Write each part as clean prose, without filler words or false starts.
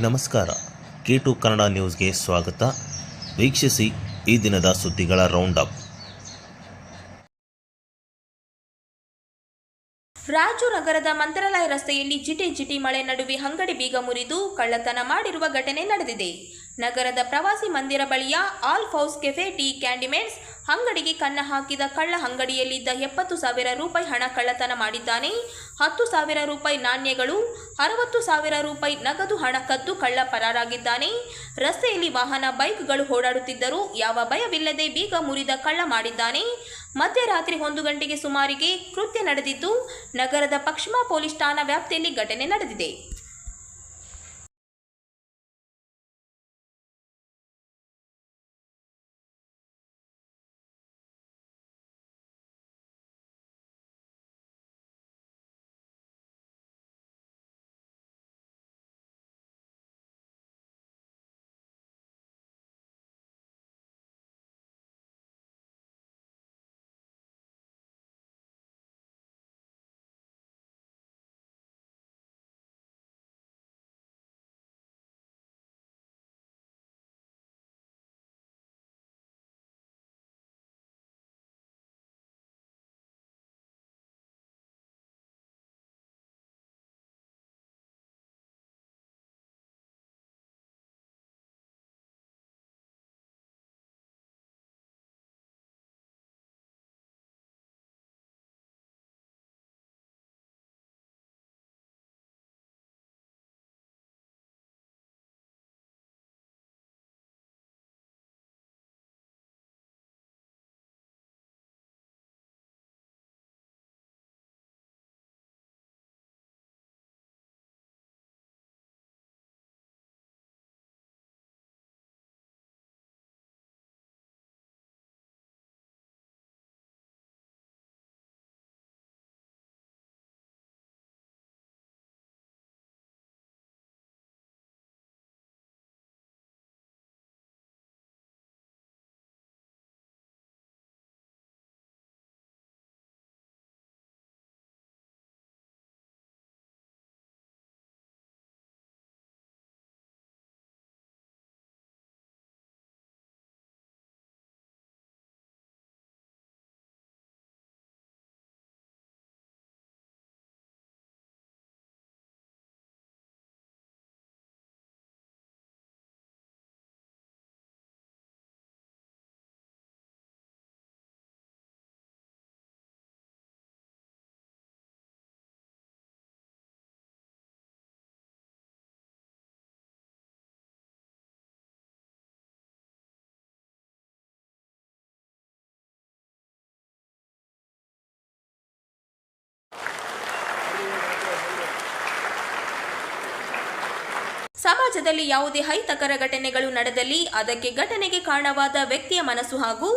ನಮಸ್ಕಾರ. K2 ಕನ್ನಡ ನ್ಯೂಸ್ಗೆ ಸ್ವಾಗತ. ವೀಕ್ಷಿಸಿ ಈ ದಿನದ ಸುದ್ದಿಗಳ ರೌಂಡ್ ಅಪ್. ರಾಜನಗರದ ಮಂತ್ರಾಲಯ ರಸ್ತೆಯಲ್ಲಿ ಜಿಟಿ ಮಳೆ ನಡುವೆ ಅಂಗಡಿ ಬೀಗ ಮುರಿದು ಕಳ್ಳತನ ಮಾಡಿರುವ ಘಟನೆ ನಡೆದಿದೆ. ನಗರದ ಪ್ರವಾಸಿ ಮಂದಿರ ಬಳಿಯ ಆಲ್ ಹೌಸ್ ಕೆಫೆ ಟೀ ಕ್ಯಾಂಡಿಮೇಟ್ಸ್ ಅಂಗಡಿಗೆ ಕನ್ನ ಹಾಕಿದ ಕಳ್ಳ ಅಂಗಡಿಯಲ್ಲಿದ್ದ 70,000 ರೂಪಾಯಿ ಹಣ ಕಳ್ಳತನ ಮಾಡಿದ್ದಾನೆ. 10,000 ರೂಪಾಯಿ ನಾಣ್ಯಗಳು, 60,000 ರೂಪಾಯಿ ನಗದು ಹಣ ಕದ್ದು ಕಳ್ಳ ಪರಾರಾಗಿದ್ದಾನೆ. ರಸ್ತೆಯಲ್ಲಿ ವಾಹನ ಬೈಕ್ಗಳು ಓಡಾಡುತ್ತಿದ್ದರೂ ಯಾವ ಭಯವಿಲ್ಲದೆ ಬೀಗ ಮುರಿದ ಕಳ್ಳ ಮಾಡಿದ್ದಾನೆ. ಮಧ್ಯರಾತ್ರಿ 1 ಗಂಟೆಗೆ ಸುಮಾರಿಗೆ ಕೃತ್ಯ ನಡೆದಿದ್ದು, ನಗರದ ಪಶ್ಚಿಮ ಪೊಲೀಸ್ ಠಾಣಾ ವ್ಯಾಪ್ತಿಯಲ್ಲಿ ಘಟನೆ ನಡೆದಿದೆ. ಸಮಾಜದಲ್ಲಿ ಯಾವುದೇ ಅಹಿತಕರ ಘಟನೆಗಳು ನಡೆದಲ್ಲಿ ಅದಕ್ಕೆ ಘಟನೆಗೆ ಕಾರಣವಾದ ವ್ಯಕ್ತಿಯ ಮನಸ್ಸು ಹಾಗೂ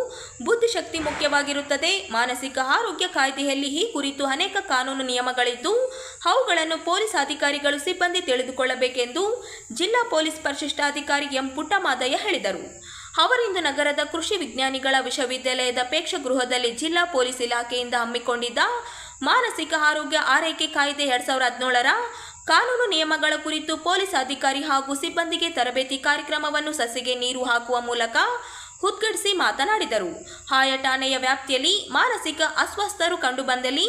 ಬುದ್ಧಿಶಕ್ತಿ ಮುಖ್ಯವಾಗಿರುತ್ತದೆ. ಮಾನಸಿಕ ಆರೋಗ್ಯ ಕಾಯ್ದೆಯಲ್ಲಿ ಈ ಕುರಿತು ಅನೇಕ ಕಾನೂನು ನಿಯಮಗಳಿದ್ದು ಅವುಗಳನ್ನು ಪೊಲೀಸ್ ಅಧಿಕಾರಿಗಳು ಸಿಬ್ಬಂದಿ ತಿಳಿದುಕೊಳ್ಳಬೇಕೆಂದು ಜಿಲ್ಲಾ ಪೊಲೀಸ್ ಪರಿಶಿಷ್ಟಾಧಿಕಾರಿ ಎಂ ಪುಟ್ಟಮಾದಯ್ಯ ಹೇಳಿದರು. ಅವರಿಂದು ನಗರದ ಕೃಷಿ ವಿಜ್ಞಾನಿಗಳ ವಿಶ್ವವಿದ್ಯಾಲಯದ ಪ್ರೇಕ್ಷಗೃಹದಲ್ಲಿ ಜಿಲ್ಲಾ ಪೊಲೀಸ್ ಇಲಾಖೆಯಿಂದ ಹಮ್ಮಿಕೊಂಡಿದ್ದ ಮಾನಸಿಕ ಆರೋಗ್ಯ ಆರೈಕೆ ಕಾಯ್ದೆ 2017ರ ಕಾನೂನು ನಿಯಮಗಳ ಕುರಿತು ಪೊಲೀಸ್ ಅಧಿಕಾರಿ ಹಾಗೂ ಸಿಬ್ಬಂದಿಗೆ ತರಬೇತಿ ಕಾರ್ಯಕ್ರಮವನ್ನು ಸಸಿಗೆ ನೀರು ಹಾಕುವ ಮೂಲಕ ಉದ್ಘಾಟಿಸಿ ಮಾತನಾಡಿದರು. ಆಯಾ ಠಾಣೆಯ ವ್ಯಾಪ್ತಿಯಲ್ಲಿ ಮಾನಸಿಕ ಅಸ್ವಸ್ಥರು ಕಂಡುಬಂದಲ್ಲಿ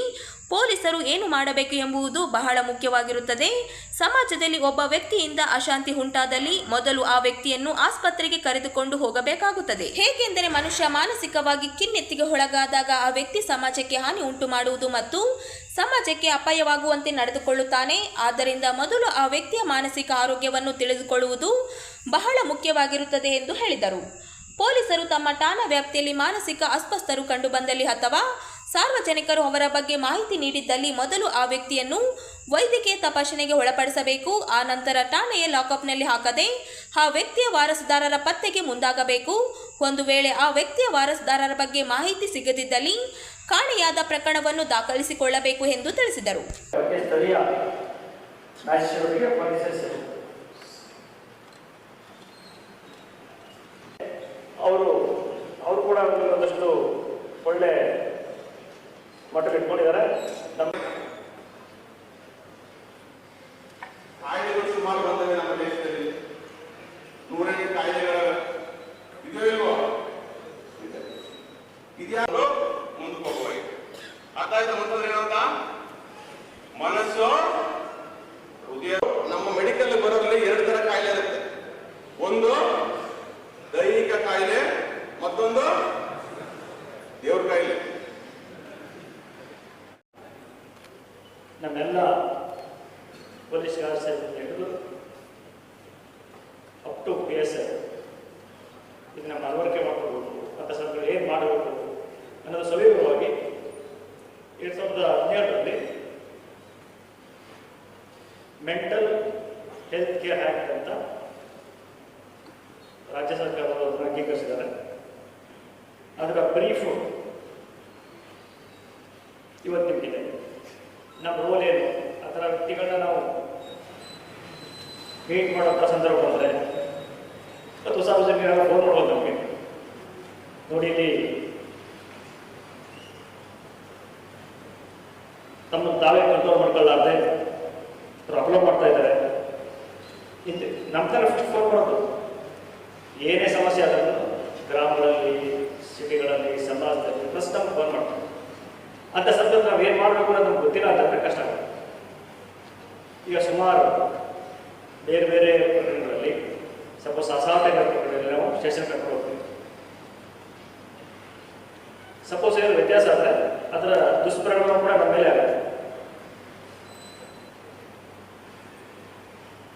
ಪೊಲೀಸರು ಏನು ಮಾಡಬೇಕು ಎಂಬುದು ಬಹಳ ಮುಖ್ಯವಾಗಿರುತ್ತದೆ. ಸಮಾಜದಲ್ಲಿ ಒಬ್ಬ ವ್ಯಕ್ತಿಯಿಂದ ಅಶಾಂತಿ ಉಂಟಾದಲ್ಲಿ ಮೊದಲು ಆ ವ್ಯಕ್ತಿಯನ್ನು ಆಸ್ಪತ್ರೆಗೆ ಕರೆದುಕೊಂಡು ಹೋಗಬೇಕಾಗುತ್ತದೆ. ಹೇಗೆಂದರೆ ಮನುಷ್ಯ ಮಾನಸಿಕವಾಗಿ ಖಿನ್ನತೆಗೆ ಒಳಗಾದಾಗ ಆ ವ್ಯಕ್ತಿ ಸಮಾಜಕ್ಕೆ ಹಾನಿ ಉಂಟು ಮಾಡುವುದು ಮತ್ತು ಸಮಾಜಕ್ಕೆ ಅಪಾಯವಾಗುವಂತೆ ನಡೆದುಕೊಳ್ಳುತ್ತಾನೆ. ಆದ್ದರಿಂದ ಮೊದಲು ಆ ವ್ಯಕ್ತಿಯ ಮಾನಸಿಕ ಆರೋಗ್ಯವನ್ನು ತಿಳಿದುಕೊಳ್ಳುವುದು ಬಹಳ ಮುಖ್ಯವಾಗಿರುತ್ತದೆ ಎಂದು ಹೇಳಿದರು. ಪೊಲೀಸರು ತಮ್ಮ ಠಾಣಾ ವ್ಯಾಪ್ತಿಯಲ್ಲಿ ಮಾನಸಿಕ ಅಸ್ವಸ್ಥರು ಕಂಡುಬಂದಲ್ಲಿ ಅಥವಾ ಸಾರ್ವಜನಿಕರು ಅವರ ಬಗ್ಗೆ ಮಾಹಿತಿ ನೀಡಿದ್ದಲ್ಲಿ ಮೊದಲು ಆ ವ್ಯಕ್ತಿಯನ್ನು ವೈದ್ಯಕೀಯ ತಪಾಸಣೆಗೆ ಒಳಪಡಿಸಬೇಕು. ಆ ನಂತರ ಠಾಣೆಯ ಲಾಕಪ್ನಲ್ಲಿ ಹಾಕದೆ ಆ ವ್ಯಕ್ತಿಯ ವಾರಸುದಾರರ ಪತ್ತೆಗೆ ಮುಂದಾಗಬೇಕು. ಒಂದು ವೇಳೆ ಆ ವ್ಯಕ್ತಿಯ ವಾರಸುದಾರರ ಬಗ್ಗೆ ಮಾಹಿತಿ ಸಿಗದಿದ್ದಲ್ಲಿ ಕಾಣೆಯಾದ ಪ್ರಕರಣವನ್ನು ದಾಖಲಿಸಿಕೊಳ್ಳಬೇಕು ಎಂದು ತಿಳಿಸಿದರು. ಅವರು ಕೂಡ ಒಂದಷ್ಟು ಒಳ್ಳೆ ಮಟ್ಟ ಇಟ್ಕೊಂಡಿದ್ದಾರೆ. ಕಾಯಿಲೆಗಳು ಸುಮಾರು ಬಂದಿವೆ ನಮ್ಮ ದೇಶದಲ್ಲಿ. ಅರ್ಥ ಆಯ್ತಾ? ಮತ್ತಂದ್ರೆ ಏನಂತ ಮನಸ್ಸು ಹೃದಯ. ನಮ್ಮ ಮೆಡಿಕಲ್ ಬರೋದ್ರಲ್ಲಿ 2 ತರ ಕಾಯಿಲೆ ಇರುತ್ತೆ. ಒಂದು ದೈಹಿಕ ಕಾಯಿಲೆ, ಮತ್ತೊಂದು ದೇವ್ರ ಕಾಯಿಲೆ. ನಮ್ಮೆಲ್ಲ ಪೊಲೀಸ್ ಹಿಡಿದು ಅಪ್ ಟು PSI ಇದನ್ನ ಅಳವಡಿಕೆ ಮಾಡ್ಕೋಬೇಕು ಅಂತ ಸರ್ಕಾರ ಏನು ಮಾಡಬೇಕು ಅನ್ನೋದು ಸವಿವರವಾಗಿ 2017ರಲ್ಲಿ ಮೆಂಟಲ್ ಹೆಲ್ತ್ ಕೇರ್ ಆ್ಯಕ್ಟ್ ಅಂತ ರಾಜ್ಯ ಸರ್ಕಾರದವರು ಅದನ್ನು ಅಂಗೀಕರಿಸಿದ್ದಾರೆ. ಅದರ ಬ್ರೀಫು ಇವತ್ತು ನಿಮಗಿದೆ. ನಮ್ಮ ರೋಲ್ ಏನು, ಆ ಥರ ವ್ಯಕ್ತಿಗಳನ್ನ ನಾವು ಮೀಟ್ ಮಾಡೋಂಥ ಸಂದರ್ಭ ಬಂದರೆ ಮತ್ತು ಸಾರ್ವಜನಿಕರು ಫೋನ್ ಮಾಡ್ಬೋದು ನಮಗೆ, ನೋಡಿ ಇಲ್ಲಿ ತಮ್ಮನ್ನು ತಾವೇ ಕಂಟ್ರೋಲ್ ಮಾಡ್ಕೊಳ್ಳಾರ್ದೆ ಪ್ರಾಬ್ಲಮ್ ಮಾಡ್ತಾ ಇದ್ದಾರೆ ಹಿಂದೆ ನಮ್ಮ ಥರ ಫೋನ್ ಮಾಡೋದು. ಏನೇ ಸಮಸ್ಯೆ ಆದರೂ ಗ್ರಾಮಗಳಲ್ಲಿ, ಸಿಟಿಗಳಲ್ಲಿ, ಸಮಾಜದಲ್ಲಿ ಫಸ್ಟ್ ನಮ್ಗೆ ಫೋನ್ ಮಾಡ್ತಾರೆ. ಅಂತ ಸಂದರ್ಭ ನಾವು ಏನು ಮಾಡಬೇಕು ಅನ್ನೋದು ನಮ್ಗೆ ಗೊತ್ತಿಲ್ಲ ಅಂತಂದರೆ ಕಷ್ಟ ಆಗುತ್ತೆ. ಈಗ ಸುಮಾರು ಬೇರೆ ಬೇರೆ ಪ್ರಕರಣಗಳಲ್ಲಿ ಸಪೋಸ್ ಅಸಾಧ್ಯ ಪ್ರಕರಣಗಳಲ್ಲಿ ನಾವು ಸ್ಟೇಷನ್ ಕರ್ಕೊಂಡು ಹೋಗ್ತೀವಿ. ಸಪೋಸ್ ಏನು ವ್ಯತ್ಯಾಸ ಆದರೆ ಅದರ ದುಷ್ಪರಿಣಾಮ ಕೂಡ ನಮ್ಮ ಮೇಲೆ ಆಗುತ್ತೆ.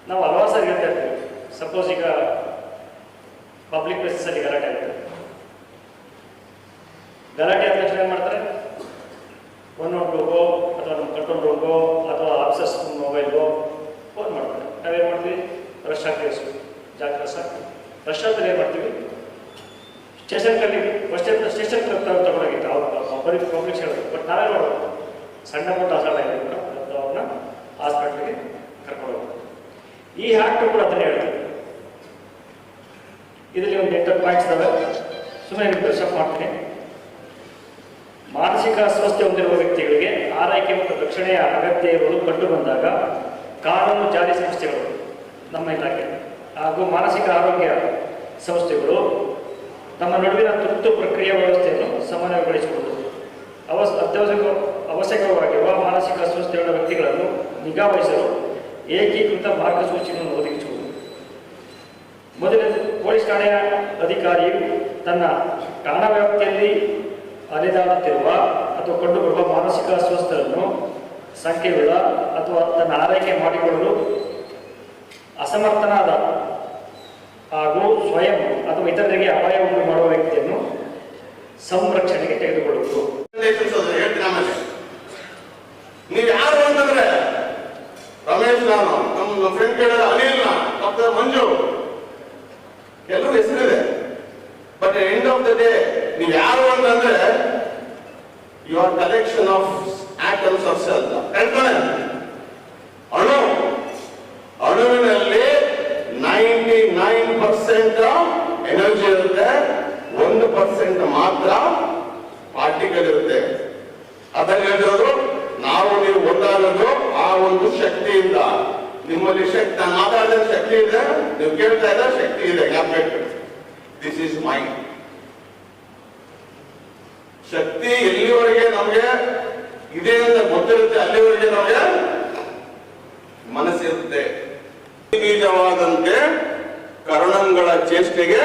ನಾವು ಹಲವಾರು ಸಾರಿ ಹೇಳ್ತಾ ಇರ್ತೀವಿ. ಸಪೋಸ್ ಈಗ ಪಬ್ಲಿಕ್ ಪ್ಲೇಸಸ್ಸಲ್ಲಿ ಗಲಾಟೆ ಆಗುತ್ತೆ. ಗಲಾಟೆ ಆದ ತಕ್ಷಣ ಏನು ಮಾಡ್ತಾರೆ, 112ಗೋ ಅಥವಾ ನಮ್ಮ ಕಂಟ್ರೋಲ್ ರೂಮ್ಗೋ ಅಥವಾ ಆಫೀಸರ್ಸ್ ಮೊಬೈಲ್ಗೋ ಫೋನ್ ಮಾಡ್ತಾರೆ. ನಾವೇನು ಮಾಡ್ತೀವಿ, ರಶ್ ಆಗ್ತೀವಿ, ಜಾಗ್ರಸ್ ಆಗ್ತೀವಿ. ರಶ್ ಆದ್ಮೇಲೆ ಏನು ಮಾಡ್ತೀವಿ, ಸ್ಟೇಷನ್ ಕಲ್ಲಿ ಸ್ಟೇಷನ್ ತಗೊಂಡೋಗಿತ್ತು ಅವ್ರು ಪಬ್ಲಿಕ್ ಹೇಳೋದು. ಬಟ್ ನಾವೇ ಮಾಡೋದು ಸಣ್ಣ ಪುಟ್ಟ ಅಸಾಲ ಇದೆ ಕೂಡ ಅವ್ರನ್ನ ಹಾಸ್ಪಿಟ್ಲಿಗೆ ಕರ್ಕೊಂಡು ಹೋಗೋದು. ಈ ಆ್ಯಕ್ಟು ಕೂಡ ಅದನ್ನೇ ಹೇಳ್ತೀವಿ. ಇದರಲ್ಲಿ ಒಂದು 8 ಪಾಯಿಂಟ್ಸ್ ಇದ್ದಾವೆ. ಸುಮ್ಮನೆ ನಿಮ್ಗೆ ಬ್ರಷಪ್ ಮಾಡ್ತೀನಿ. ಮಾನಸಿಕ ಅಸ್ವಸ್ಥತೆ ಹೊಂದಿರುವ ವ್ಯಕ್ತಿಗಳಿಗೆ ಆರೈಕೆ ಮತ್ತು ರಕ್ಷಣೆಯ ಅಗತ್ಯ ಇರುವುದು ಕಂಡು ಬಂದಾಗ ಕಾನೂನು ಜಾರಿ ಸಂಸ್ಥೆಗಳು, ನಮ್ಮ ಇಲಾಖೆ ಹಾಗೂ ಮಾನಸಿಕ ಆರೋಗ್ಯ ಸಂಸ್ಥೆಗಳು ತಮ್ಮ ನಡುವಿನ ತುರ್ತು ಪ್ರಕ್ರಿಯೆ ವ್ಯವಸ್ಥೆಯನ್ನು ಸಮನ್ವಯಗೊಳಿಸಿಕೊಳ್ಳುವುದು, ಅವಶ್ಯಕವಾಗಿರುವ ಮಾನಸಿಕ ಅಸ್ವಸ್ಥತೆಯುಳ್ಳ ವ್ಯಕ್ತಿಗಳನ್ನು ನಿಗಾವಹಿಸಲು ಏಕೀಕೃತ ಮಾರ್ಗಸೂಚಿಯನ್ನು ಒದಗಿಸುವುದು. ಮೊದಲನೇ, ಪೊಲೀಸ್ ಠಾಣೆಯ ಅಧಿಕಾರಿಯು ತನ್ನ ಠಾಣಾ ವ್ಯಾಪ್ತಿಯಲ್ಲಿ ಅಲೆದಾಡುತ್ತಿರುವ ಅಥವಾ ಕಂಡುಬರುವ ಮಾನಸಿಕ ಅಸ್ವಸ್ಥರನ್ನು ಸಂಖ್ಯೆಯುಳ್ಳ ಅಥವಾ ತನ್ನ ಆರೈಕೆ ಮಾಡಿಕೊಳ್ಳಲು ಅಸಮರ್ಥನಾದ ಹಾಗೂ ಸ್ವಯಂ ಅಥವಾ ಇತರರಿಗೆ ಅಪಾಯ ಉಂಟು ಮಾಡುವ ವ್ಯಕ್ತಿಯನ್ನು ಸಂರಕ್ಷಣೆಗೆ ತೆಗೆದುಕೊಳ್ಳುವುದು. ಹೇಳ್ತೀನಿ ಆಮೇಲೆ. ನೀವು ಯಾರು ಅಂತಂದ್ರೆ ರಮೇಶ್, ನಾನು ನಮ್ಮ ಫ್ರೆಂಡ್ ಕೇಳಿದ ಅನಿಲ್, ಡಾಕ್ಟರ್ ಮಂಜು, ಎಲ್ಲರೂ ಹೆಸರಿದೆ. But end of the day ನೀವು ಯಾರು ಅಂತಂದ್ರೆ you are collection of atoms of cell. ಅಣುವಿನಲ್ಲಿ 99% ಎನರ್ಜಿ ಇರುತ್ತೆ, 1% ಮಾತ್ರ ಪಾರ್ಟಿಕಲ್ ಇರುತ್ತೆ. ಅದನ್ನ ಹೇಳಿದ್ರು ನಾವು ನೀವು ಒಂದಾಗೋದು ಆ ಒಂದು ಶಕ್ತಿಯಿಂದ. ನಿಮ್ಮಲ್ಲಿ ಶಕ್ತಿ, ನಾನು ಮಾತಾಡಿದ ಶಕ್ತಿ ಇದೆ, ನೀವು ಕೇಳ್ತಾ ಇದ್ದ ಶಕ್ತಿ ಇದೆ. This is mind. ಶಕ್ತಿ ಎಲ್ಲಿವರೆಗೆ ನಮಗೆ ಇದೆ ಅಂತ ಗೊತ್ತಿರುತ್ತೆ ಅಲ್ಲಿವರೆಗೆ ನಮಗೆ ಮನಸ್ಸಿರುತ್ತೆ. ಬೀಜವಾದಂತೆ ಕರ್ಣಂಗಳ ಚೇಷ್ಟೆಗೆ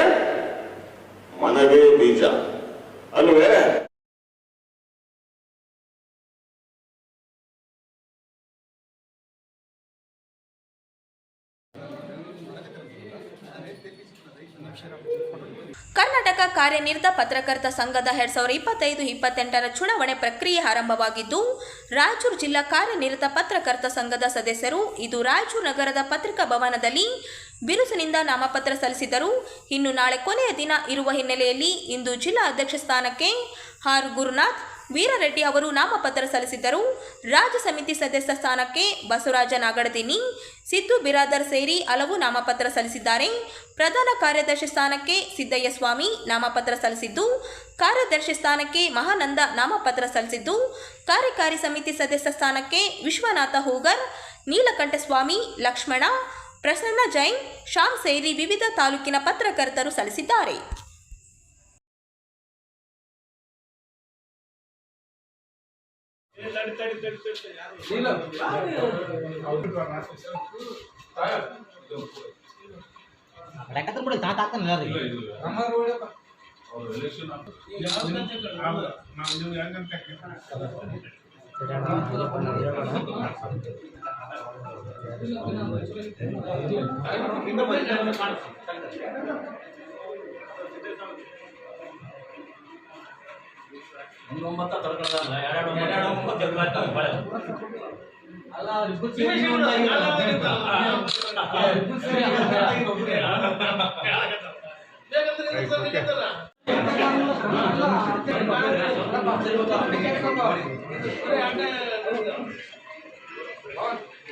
ಮನವೇ ಬೀಜ ಅಲ್ವೇ? ಕರ್ನಾಟಕ ಕಾರ್ಯನಿರತ ಪತ್ರಕರ್ತ ಸಂಘದ 2025-28 ಚುನಾವಣೆ ಪ್ರಕ್ರಿಯೆ ಆರಂಭವಾಗಿದ್ದು, ರಾಯಚೂರು ಜಿಲ್ಲಾ ಕಾರ್ಯನಿರತ ಪತ್ರಕರ್ತ ಸಂಘದ ಸದಸ್ಯರು ಇದು ರಾಯಚೂರು ನಗರದ ಪತ್ರಿಕಾ ಭವನದಲ್ಲಿ ಬಿರುಸಿನಿಂದ ನಾಮಪತ್ರ ಸಲ್ಲಿಸಿದರು. ಇನ್ನು ನಾಳೆ ಕೊನೆಯ ದಿನ ಇರುವ ಹಿನ್ನೆಲೆಯಲ್ಲಿ ಇಂದು ಜಿಲ್ಲಾ ಅಧ್ಯಕ್ಷ ಸ್ಥಾನಕ್ಕೆ ಆರ್ ಗುರುನಾಥ್ ವೀರರೆಡ್ಡಿ ಅವರು ನಾಮಪತ್ರ ಸಲ್ಲಿಸಿದ್ದರು. ರಾಜ್ಯ ಸಮಿತಿ ಸದಸ್ಯ ಸ್ಥಾನಕ್ಕೆ ಬಸವರಾಜ ನಾಗಡದಿನಿ, ಸಿದ್ದು ಬಿರಾದರ್ ಸೇರಿ ಹಲವು ನಾಮಪತ್ರ ಸಲ್ಲಿಸಿದ್ದಾರೆ. ಪ್ರಧಾನ ಕಾರ್ಯದರ್ಶಿ ಸ್ಥಾನಕ್ಕೆ ಸಿದ್ದಯ್ಯ ಸ್ವಾಮಿ ನಾಮಪತ್ರ ಸಲ್ಲಿಸಿದ್ದು, ಕಾರ್ಯದರ್ಶಿ ಸ್ಥಾನಕ್ಕೆ ಮಹಾನಂದ ನಾಮಪತ್ರ ಸಲ್ಲಿಸಿದ್ದು, ಕಾರ್ಯಕಾರಿ ಸಮಿತಿ ಸದಸ್ಯ ಸ್ಥಾನಕ್ಕೆ ವಿಶ್ವನಾಥ ಹೂಗರ್, ನೀಲಕಂಠಸ್ವಾಮಿ, ಲಕ್ಷ್ಮಣ, ಪ್ರಸನ್ನ ಜೈನ್, ಶ್ಯಾಮ್ ಸೇರಿ ವಿವಿಧ ತಾಲೂಕಿನ ಪತ್ರಕರ್ತರು ಸಲ್ಲಿಸಿದ್ದಾರೆ.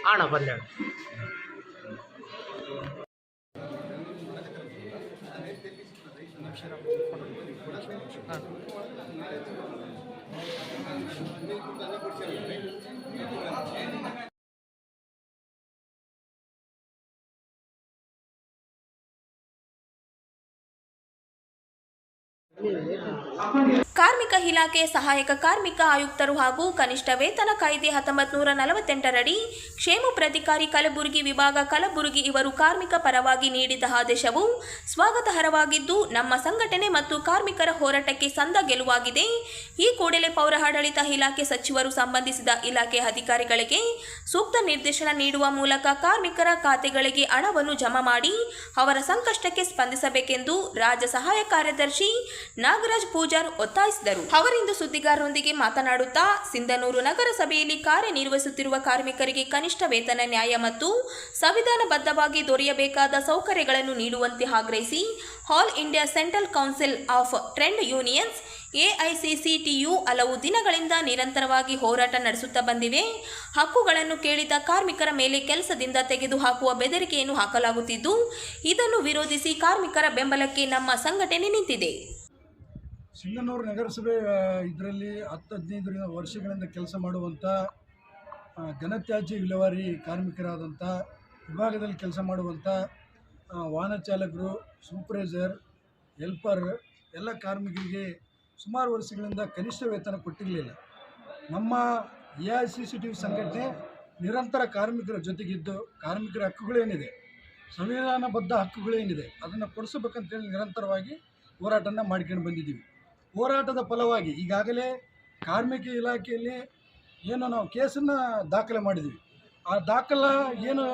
ಆಣ ಬಂದೆ ಕಾರ್ಮಿಕ ಇಲಾಖೆ ಸಹಾಯಕ ಕಾರ್ಮಿಕ ಆಯುಕ್ತರು ಹಾಗೂ ಕನಿಷ್ಠ ವೇತನ ಕಾಯ್ದೆ 1948ರಡಿ ಕ್ಷೇಮ ಪ್ರಾಧಿಕಾರಿ ಕಲಬುರಗಿ ವಿಭಾಗ ಕಲಬುರಗಿ ಇವರು ಕಾರ್ಮಿಕ ಪರವಾಗಿ ನೀಡಿದ ಆದೇಶವು ಸ್ವಾಗತಾರ್ಹವಾಗಿದ್ದು ನಮ್ಮ ಸಂಘಟನೆ ಮತ್ತು ಕಾರ್ಮಿಕರ ಹೋರಾಟಕ್ಕೆ ಸಂದ ಗೆಲುವಾಗಿದೆ. ಈ ಕೂಡಲೇ ಪೌರಾಡಳಿತ ಇಲಾಖೆ ಸಚಿವರು ಸಂಬಂಧಿಸಿದ ಇಲಾಖೆ ಅಧಿಕಾರಿಗಳಿಗೆ ಸೂಕ್ತ ನಿರ್ದೇಶನ ನೀಡುವ ಮೂಲಕ ಕಾರ್ಮಿಕರ ಖಾತೆಗಳಿಗೆ ಹಣವನ್ನು ಜಮಾ ಮಾಡಿ ಅವರ ಸಂಕಷ್ಟಕ್ಕೆ ಸ್ಪಂದಿಸಬೇಕೆಂದು ರಾಜ್ಯ ಸಹಾಯ ಕಾರ್ಯದರ್ಶಿ ನಾಗರಾಜ್ ಪೂಜಾರ್ ಒತ್ತಾಯಿಸಿದರು. ಅವರಿಂದು ಸುದ್ದಿಗಾರರೊಂದಿಗೆ ಮಾತನಾಡುತ್ತಾ ಸಿಂಧನೂರು ನಗರಸಭೆಯಲ್ಲಿ ಕಾರ್ಯನಿರ್ವಹಿಸುತ್ತಿರುವ ಕಾರ್ಮಿಕರಿಗೆ ಕನಿಷ್ಠ ವೇತನ ನ್ಯಾಯ ಮತ್ತು ಸಂವಿಧಾನಬದ್ಧವಾಗಿ ದೊರೆಯಬೇಕಾದ ಸೌಕರ್ಯಗಳನ್ನು ನೀಡುವಂತೆ ಆಗ್ರಹಿಸಿ all India central council of trade unions AICCTU ಹಲವು ದಿನಗಳಿಂದ ನಿರಂತರವಾಗಿ ಹೋರಾಟ ನಡೆಸುತ್ತಾ ಬಂದಿವೆ. ಹಕ್ಕುಗಳನ್ನು ಕೇಳಿದ ಕಾರ್ಮಿಕರ ಮೇಲೆ ಕೆಲಸದಿಂದ ತೆಗೆದುಹಾಕುವ ಬೆದರಿಕೆಯನ್ನು ಹಾಕಲಾಗುತ್ತಿದ್ದು, ಇದನ್ನು ವಿರೋಧಿಸಿ ಕಾರ್ಮಿಕರ ಬೆಂಬಲಕ್ಕೆ ನಮ್ಮ ಸಂಘಟನೆ ನಿಂತಿದೆ. ಸಿಂಧನೂರು ನಗರಸಭೆ ಇದರಲ್ಲಿ 10-15 ವರ್ಷಗಳಿಂದ ಕೆಲಸ ಮಾಡುವಂಥ ಘನತ್ಯಾಜ್ಯ ವಿಲೇವಾರಿ ಕಾರ್ಮಿಕರಾದಂಥ ವಿಭಾಗದಲ್ಲಿ ಕೆಲಸ ಮಾಡುವಂಥ ವಾಹನ ಚಾಲಕರು, ಸೂಪರ್ವೈಸರ್, ಹೆಲ್ಪರ್ ಎಲ್ಲ ಕಾರ್ಮಿಕರಿಗೆ ಸುಮಾರು ವರ್ಷಗಳಿಂದ ಕನಿಷ್ಠ ವೇತನ ಕೊಟ್ಟಿರಲಿಲ್ಲ. ನಮ್ಮ AICCTU ಸಂಘಟನೆ ನಿರಂತರ ಕಾರ್ಮಿಕರ ಜೊತೆಗಿದ್ದು ಕಾರ್ಮಿಕರ ಹಕ್ಕುಗಳೇನಿದೆ, ಸಂವಿಧಾನಬದ್ಧ ಹಕ್ಕುಗಳೇನಿದೆ ಅದನ್ನು ಕೊಡಿಸಬೇಕಂತೇಳಿ ನಿರಂತರವಾಗಿ ಹೋರಾಟನ ಮಾಡ್ಕೊಂಡು ಬಂದಿದ್ದೀವಿ. ಹೋರಾಟದ ಫಲವಾಗಿ ಈಗಾಗಲೇ ಕಾರ್ಮಿಕ ಇಲಾಖೆಯಲ್ಲಿ ಏನು ನಾವು ಕೇಸನ್ನು ದಾಖಲೆ ಮಾಡಿದ್ದೀವಿ. ಆ ದಾಖಲೆ ಏನು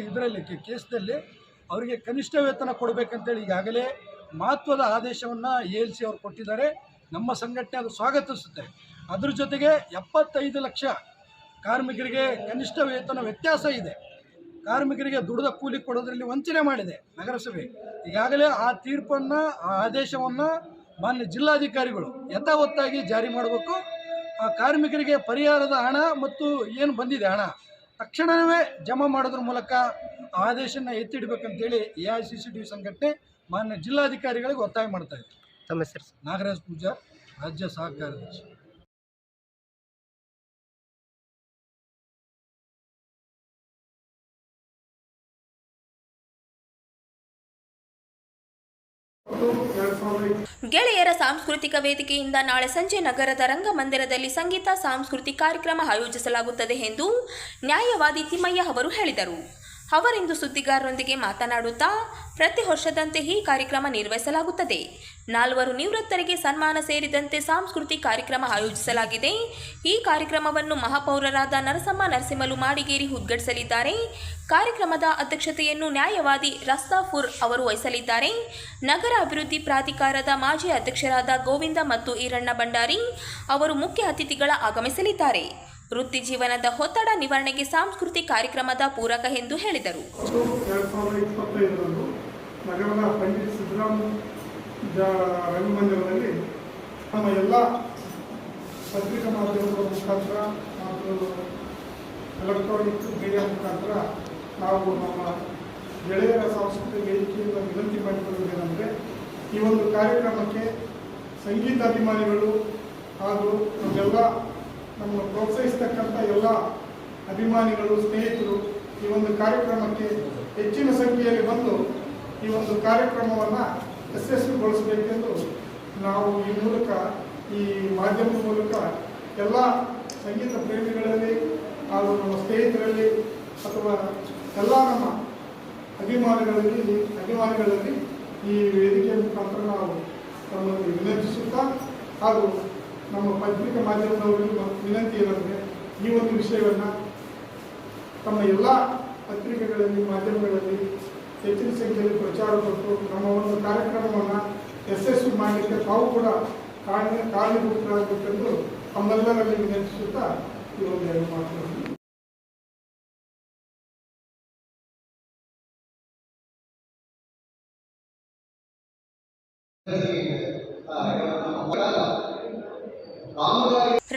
ಇದರಲ್ಲಿ ಕೇಸ್ದಲ್ಲಿ ಅವರಿಗೆ ಕನಿಷ್ಠ ವೇತನ ಕೊಡಬೇಕಂತೇಳಿ ಈಗಾಗಲೇ ಮಹತ್ವದ ಆದೇಶವನ್ನು ALC ಅವರು ಕೊಟ್ಟಿದ್ದಾರೆ. ನಮ್ಮ ಸಂಘಟನೆ ಅದು ಸ್ವಾಗತಿಸುತ್ತೆ. ಅದ್ರ ಜೊತೆಗೆ 75 ಲಕ್ಷ ಕಾರ್ಮಿಕರಿಗೆ ಕನಿಷ್ಠ ವೇತನ ವ್ಯತ್ಯಾಸ ಇದೆ. ಕಾರ್ಮಿಕರಿಗೆ ದುಡಿದ ಕೂಲಿ ಕೊಡೋದ್ರಲ್ಲಿ ವಂಚನೆ ಮಾಡಿದೆ ನಗರಸಭೆ. ಈಗಾಗಲೇ ಆ ತೀರ್ಪನ್ನು, ಆ ಆದೇಶವನ್ನು ಮಾನ್ಯ ಜಿಲ್ಲಾಧಿಕಾರಿಗಳು ಯಥಾವತ್ತಾಗಿ ಜಾರಿ ಮಾಡಬೇಕು. ಆ ಕಾರ್ಮಿಕರಿಗೆ ಪರಿಹಾರದ ಹಣ ಮತ್ತು ಏನು ಬಂದಿದೆ ಹಣ ತಕ್ಷಣವೇ ಜಮಾ ಮಾಡೋದ್ರ ಮೂಲಕ ಆದೇಶನ ಎತ್ತಿಡಬೇಕಂತೇಳಿ AICCTU ಸಂಘಟನೆ ಮಾನ್ಯ ಜಿಲ್ಲಾಧಿಕಾರಿಗಳಿಗೆ ಒತ್ತಾಯ ಮಾಡ್ತಾ ಇದೆ. ತಮ್ಮ ಹೆಸರು? ನಾಗರಾಜ್ ಪೂಜಾರ್, ರಾಜ್ಯ ಸಹ ಕಾರ್ಯದರ್ಶಿ. ಗೆಳೆಯರ ಸಾಂಸ್ಕೃತಿಕ ವೇದಿಕೆಯಿಂದ ನಾಳೆ ಸಂಜೆ ನಗರದ ರಂಗಮಂದಿರದಲ್ಲಿ ಸಂಗೀತ ಸಾಂಸ್ಕೃತಿಕ ಕಾರ್ಯಕ್ರಮ ಆಯೋಜಿಸಲಾಗುತ್ತದೆ ಎಂದು ನ್ಯಾಯವಾದಿ ತಿಮ್ಮಯ್ಯ ಅವರು ಹೇಳಿದರು. ಅವರಿಂದು ಸುದ್ದಿಗಾರರೊಂದಿಗೆ ಮಾತನಾಡುತ್ತಾ ಪ್ರತಿ ವರ್ಷದಂತೆ ಈ ಕಾರ್ಯಕ್ರಮ ನಿರ್ವಹಿಸಲಾಗುತ್ತದೆ. 4 ನಿವೃತ್ತರಿಗೆ ಸನ್ಮಾನ ಸೇರಿದಂತೆ ಸಾಂಸ್ಕೃತಿಕ ಕಾರ್ಯಕ್ರಮ ಆಯೋಜಿಸಲಾಗಿದೆ. ಈ ಕಾರ್ಯಕ್ರಮವನ್ನು ಮಹಾಪೌರರಾದ ನರಸಮ್ಮ ಮಾಡಿಗೇರಿ ಉದ್ಘಾಟಿಸಲಿದ್ದಾರೆ. ಕಾರ್ಯಕ್ರಮದ ಅಧ್ಯಕ್ಷತೆಯನ್ನು ನ್ಯಾಯವಾದಿ ರಸ್ತಾಫುರ್ ಅವರು ವಹಿಸಲಿದ್ದಾರೆ. ನಗರ ಅಭಿವೃದ್ಧಿ ಪ್ರಾಧಿಕಾರದ ಮಾಜಿ ಅಧ್ಯಕ್ಷರಾದ ಗೋವಿಂದ ಮತ್ತು ಈರಣ್ಣ ಭಂಡಾರಿ ಅವರು ಮುಖ್ಯ ಅತಿಥಿಗಳ ಆಗಮಿಸಲಿದ್ದಾರೆ. ವೃತ್ತಿ ಜೀವನದ ಒತ್ತಡ ನಿವಾರಣೆಗೆ ಸಾಂಸ್ಕೃತಿಕ ಕಾರ್ಯಕ್ರಮದ ಪೂರಕ ಎಂದು ಹೇಳಿದರು. 2025ರಂದು ನಗರದ ಪಂಡಿತ್ ಸಿದ್ದರಾಮ ರಂಗಮಂದಿರದಲ್ಲಿ ನಮ್ಮ ಎಲ್ಲ ಪತ್ರಿಕಾ ಮಾಧ್ಯಮಗಳ ಮುಖಾಂತರ ಮತ್ತು ಎಲೆಕ್ಟ್ರಾನಿಕ್ ಮೀಡಿಯಾ ಮುಖಾಂತರ ನಾವು ನಮ್ಮ ಗೆಳೆಯರ ಸಾಂಸ್ಕೃತಿಕ ವೇದಿಕೆಯಿಂದ ವಿನಂತಿ ಮಾಡಿಕೊಳ್ಳುವುದೇನೆಂದರೆ, ಈ ಒಂದು ಕಾರ್ಯಕ್ರಮಕ್ಕೆ ಸಂಗೀತಾಭಿಮಾನಿಗಳು ಹಾಗೂ ನಮ್ಮೆಲ್ಲ ನಮ್ಮನ್ನು ಪ್ರೋತ್ಸಾಹಿಸ್ತಕ್ಕಂಥ ಎಲ್ಲ ಅಭಿಮಾನಿಗಳು, ಸ್ನೇಹಿತರು ಈ ಒಂದು ಕಾರ್ಯಕ್ರಮಕ್ಕೆ ಹೆಚ್ಚಿನ ಸಂಖ್ಯೆಯಲ್ಲಿ ಬಂದು ಈ ಒಂದು ಕಾರ್ಯಕ್ರಮವನ್ನು ಯಶಸ್ವಿಗೊಳಿಸಬೇಕೆಂದು ನಾವು ಈ ಮೂಲಕ, ಈ ಮಾಧ್ಯಮದ ಮೂಲಕ ಎಲ್ಲ ಸಂಗೀತ ಪ್ರೇಮಿಗಳಲ್ಲಿ ಹಾಗೂ ನಮ್ಮ ಸ್ನೇಹಿತರಲ್ಲಿ ಅಥವಾ ಎಲ್ಲ ನಮ್ಮ ಅಭಿಮಾನಿಗಳಲ್ಲಿ ಈ ವೇದಿಕೆಯ ಮುಖಾಂತರ ನಾವು ತಮ್ಮನ್ನು ವಿನಂತಿಸುತ್ತಾ ಹಾಗೂ ನಮ್ಮ ಪತ್ರಿಕಾ ಮಾಧ್ಯಮದವರಿಗೆ ವಿನಂತಿ ಏನಂದರೆ ಈ ಒಂದು ವಿಷಯವನ್ನು ತಮ್ಮ ಎಲ್ಲ ಪತ್ರಿಕೆಗಳಲ್ಲಿ ಮಾಧ್ಯಮಗಳಲ್ಲಿ ಹೆಚ್ಚಿನ ಸಂಖ್ಯೆಯಲ್ಲಿ ಪ್ರಚಾರ ಕೊಟ್ಟು ನಮ್ಮ ಒಂದು ಕಾರ್ಯಕ್ರಮವನ್ನು ಯಶಸ್ವಿ ಮಾಡಲಿಕ್ಕೆ ತಾವು ಕೂಡ ಕಾರಣೀಭೂತರಾಗಬೇಕೆಂದು ತಮ್ಮೆಲ್ಲರಲ್ಲಿ ವಿನಂತಿಸುತ್ತಾ ಈ ಒಂದು ಎರಡು ಮಾತುಗಳನ್ನು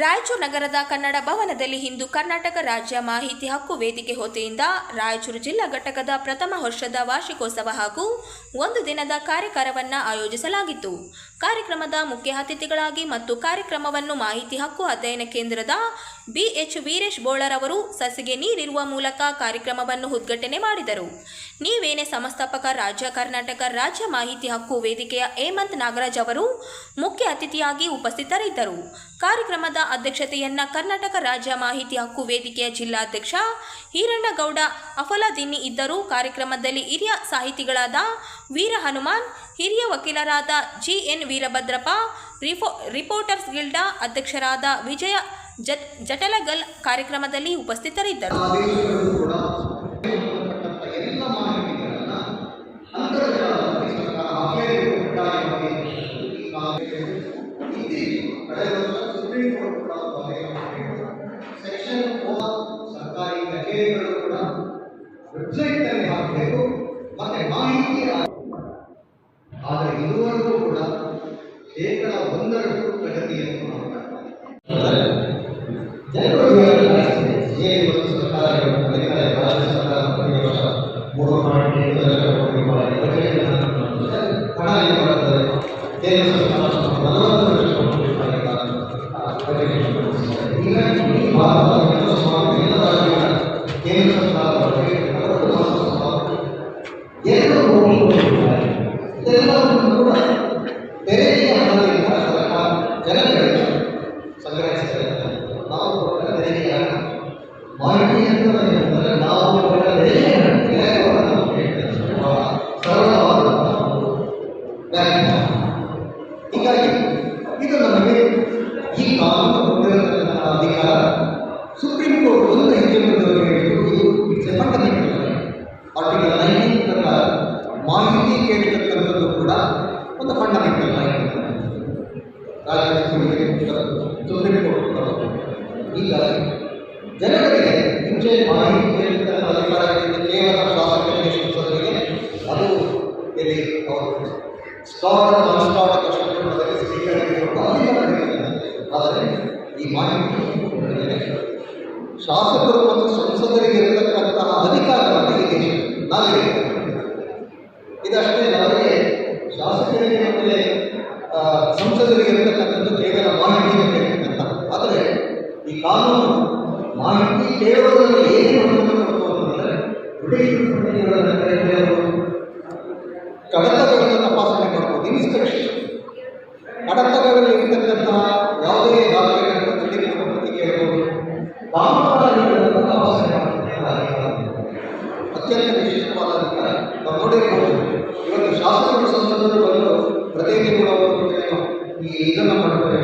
ರಾಯಚೂರು ನಗರದ ಕನ್ನಡ ಭವನದಲ್ಲಿ ಇಂದು ಕರ್ನಾಟಕ ರಾಜ್ಯ ಮಾಹಿತಿ ಹಕ್ಕು ವೇದಿಕೆ ವತಿಯಿಂದ ರಾಯಚೂರು ಜಿಲ್ಲಾ ಘಟಕದ ಪ್ರಥಮ ವರ್ಷದ ವಾರ್ಷಿಕೋತ್ಸವ ಹಾಗೂ ಒಂದು ದಿನದ ಕಾರ್ಯಾಗಾರವನ್ನು ಆಯೋಜಿಸಲಾಗಿತ್ತು. ಕಾರ್ಯಕ್ರಮದ ಮುಖ್ಯ ಅತಿಥಿಗಳಾಗಿ ಮತ್ತು ಕಾರ್ಯಕ್ರಮವನ್ನು ಮಾಹಿತಿ ಹಕ್ಕು ಅಧ್ಯಯನ ಕೇಂದ್ರದ BH ವೀರೇಶ್ ಬೋಳರ್ ಅವರು ಸಸಿಗೆ ನೀರಿರುವ ಮೂಲಕ ಕಾರ್ಯಕ್ರಮವನ್ನು ಉದ್ಘಾಟನೆ ಮಾಡಿದರು. ನೀವೇನೆ ಸಂಸ್ಥಾಪಕ ರಾಜ್ಯ ಕರ್ನಾಟಕ ರಾಜ್ಯ ಮಾಹಿತಿ ಹಕ್ಕು ವೇದಿಕೆಯ ಹೇಮಂತ್ ನಾಗರಾಜ್ ಅವರು ಮುಖ್ಯ ಅತಿಥಿಯಾಗಿ ಉಪಸ್ಥಿತರಿದ್ದರು. ಕಾರ್ಯಕ್ರಮದ ಅಧ್ಯಕ್ಷತೆಯನ್ನ ಕರ್ನಾಟಕ ರಾಜ್ಯ ಮಾಹಿತಿ ಹಕ್ಕು ವೇದಿಕೆಯ ಜಿಲ್ಲಾಧ್ಯಕ್ಷ ಈರಣ್ಣಗೌಡ ಅಫಲದಿನ್ನಿ ಇದ್ದರು. ಕಾರ್ಯಕ್ರಮದಲ್ಲಿ ಹಿರಿಯ ಸಾಹಿತಿಗಳಾದ ವೀರ ಹನುಮಾನ್, ಹಿರಿಯ ವಕೀಲರಾದ GN ವೀರಭದ್ರಪ್ಪ, ರಿಪೋರ್ಟರ್ಸ್ ಗಿಲ್ಡಾ ಅಧ್ಯಕ್ಷರಾದ ವಿಜಯ ಜಟಲಗಲ್ ಕಾರ್ಯಕ್ರಮದಲ್ಲಿ ಉಪಸ್ಥಿತರಿದ್ದರು. ಸರ್ಕಾರಿ ಕಚೇರಿಗಳು ಕೂಡ ವೆಬ್ಸೈಟ್ನಲ್ಲಿ ಹಾಕಬೇಕು ಮತ್ತೆ ಮಾಹಿತಿ. ಆದರೆ ಇದುವರೆಗೂ ಕೂಡ 1% ಪ್ರಗತಿಯನ್ನು ಹೀಗಾಗಿ ಇದು ನಮಗೆ ಈ ಕಾನೂನು ಹೊಂದಿರತಕ್ಕಂತಹ ಅಧಿಕಾರ ಸುಪ್ರೀಂ ಕೋರ್ಟ್ ಒಂದು ಹೆಜ್ಜೆ ಆರ್ಟಿಕಲ್ 19 ಪ್ರಕಾರ ಮಾಹಿತಿ ಕೇಳತಕ್ಕಂಥದ್ದು ಕೂಡ ಒಂದು ಫಂಡಮೆಂಟಲ್ ರೈಟ್. ಸುಪ್ರೀಂ ಕೋರ್ಟ್ ಹೀಗಾಗಿ ಜನಗಳಿಗೆ ಮುಂಚೆ ಮಾಹಿತಿ ಕೇಳತಕ್ಕಂಥ ಅಧಿಕಾರಗಳಿಂದ ಕೇವಲ ಶಾಸಕರಿಗೆ ಸಂಸದರಿಗೆ ಅದು ಎಲ್ಲಿ ಅವರು ಸ್ಟಾರ್ಟ್ ಅನ್ಸ್ಟಾರ್ಟ್ ಆದರೆ ಈ ಮಾಹಿತಿ ಶಾಸಕರು ಮತ್ತು ಸಂಸದರಿಗೆ ಇರತಕ್ಕಂತಹ ಅಧಿಕಾರವನ್ನು ಈ ದೇಶ ನಾಗರಿಕ ಇದಷ್ಟೇ. ಅವರಿಗೆ ಶಾಸಕರಿಗೆ ಮತ್ತು ಸಂಸದರಿಗೆ ಇರತಕ್ಕಂಥದ್ದು ಕೇವಲ ಮಾಹಿತಿ ಕೇಳತಕ್ಕಂಥ. ಆದರೆ ಈ ಕಾನೂನು ಮಾಹಿತಿ ಕೇಳುವುದರಲ್ಲಿ ಏನು ಅಂತಂದರೆ ಕಡತಗಳನ್ನು ತಪಾಸಣೆ ಮಾಡಬಹುದು. ಇನ್ಸ್ಪೆಕ್ಷನ್ ಕಡತಗಳಲ್ಲಿ ಇರತಕ್ಕಂತಹ ಯಾವುದೇ ದಾಖಲೆಗಳನ್ನು ತಿಳಿದುಕೊಳ್ಳುವಂತೆ ಕೇಳಬಹುದು. ಕಾನೂನುಗಳನ್ನು ತಪಾಸಣೆ ಅತ್ಯಂತ ವಿಶಿಷ್ಟವಾದ ಅಧಿಕಾರ ನಾವು ನೋಡಿರಬಹುದು. ಇವತ್ತು ಶಾಸಕರು ಸಂಸದರು ಬಂದು ಪ್ರತಿನಿಧಿಗಳು ಈ ಇದನ್ನು ಮಾಡ್ತಾರೆ.